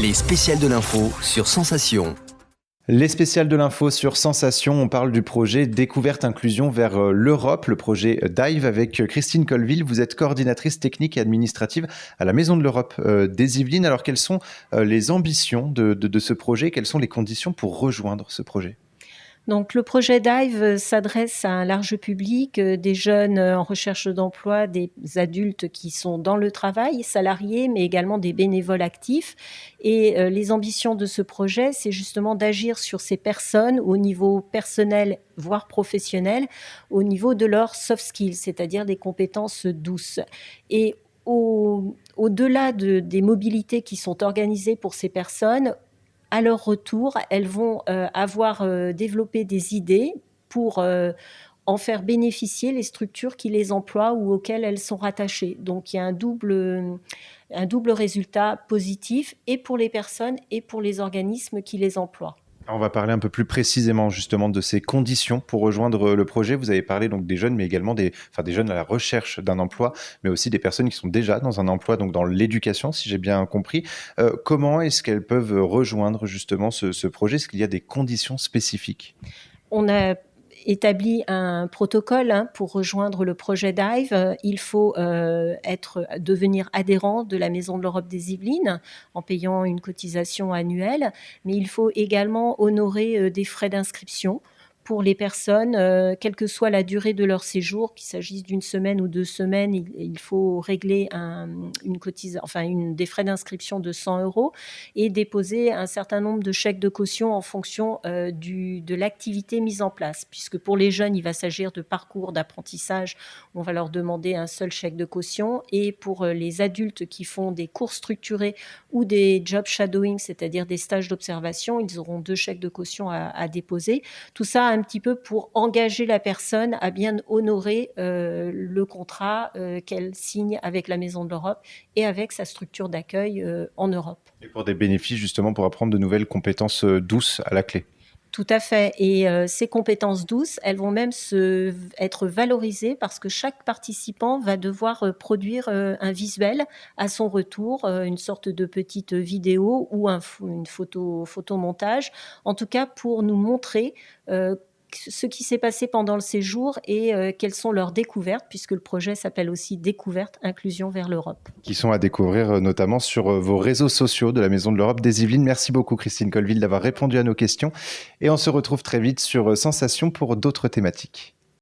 Les spéciales de l'info sur Sensation. Les spéciales de l'info sur Sensation, on parle du projet Découverte Inclusion vers l'Europe, le projet DIVE avec Christine Colville. Vous êtes coordinatrice technique et administrative à la Maison de l'Europe des Yvelines. Alors quelles sont les ambitions de ce projet? Quelles sont les conditions pour rejoindre ce projet? Donc, le projet DIVE s'adresse à un large public, des jeunes en recherche d'emploi, des adultes qui sont dans le travail, salariés, mais également des bénévoles actifs. Et les ambitions de ce projet, c'est justement d'agir sur ces personnes au niveau personnel, voire professionnel, au niveau de leurs soft skills, c'est-à-dire des compétences douces. Et au-delà des mobilités qui sont organisées pour ces personnes, à leur retour, elles vont avoir développé des idées pour en faire bénéficier les structures qui les emploient ou auxquelles elles sont rattachées. Donc il y a un double résultat positif et pour les personnes et pour les organismes qui les emploient. On va parler un peu plus précisément justement de ces conditions pour rejoindre le projet. Vous avez parlé donc des jeunes, mais également des jeunes à la recherche d'un emploi, mais aussi des personnes qui sont déjà dans un emploi, donc dans l'éducation, si j'ai bien compris. Comment est-ce qu'elles peuvent rejoindre justement ce projet? Est-ce qu'il y a des conditions spécifiques? On a établi un protocole pour rejoindre le projet DIVE. Il faut devenir adhérent de la Maison de l'Europe des Yvelines en payant une cotisation annuelle, mais il faut également honorer des frais d'inscription pour les personnes, quelle que soit la durée de leur séjour, qu'il s'agisse d'une semaine ou 2 semaines, il faut régler des frais d'inscription de 100 € et déposer un certain nombre de chèques de caution en fonction de l'activité mise en place. Puisque pour les jeunes, il va s'agir de parcours d'apprentissage, on va leur demander un seul chèque de caution. Et pour les adultes qui font des cours structurés ou des job shadowing, c'est-à-dire des stages d'observation, ils auront 2 chèques de caution à déposer. Tout ça un petit peu pour engager la personne à bien honorer le contrat qu'elle signe avec la Maison de l'Europe et avec sa structure d'accueil en Europe. Et pour des bénéfices justement pour apprendre de nouvelles compétences douces à la clé. Tout à fait. Et ces compétences douces, elles vont même être valorisées parce que chaque participant va devoir produire un visuel à son retour, une sorte de petite vidéo ou une photomontage, en tout cas pour nous montrer ce qui s'est passé pendant le séjour et quelles sont leurs découvertes, puisque le projet s'appelle aussi Découverte Inclusion vers l'Europe. Qui sont à découvrir notamment sur vos réseaux sociaux de la Maison de l'Europe des Yvelines. Merci beaucoup Christine Colville d'avoir répondu à nos questions et on se retrouve très vite sur Sensation pour d'autres thématiques.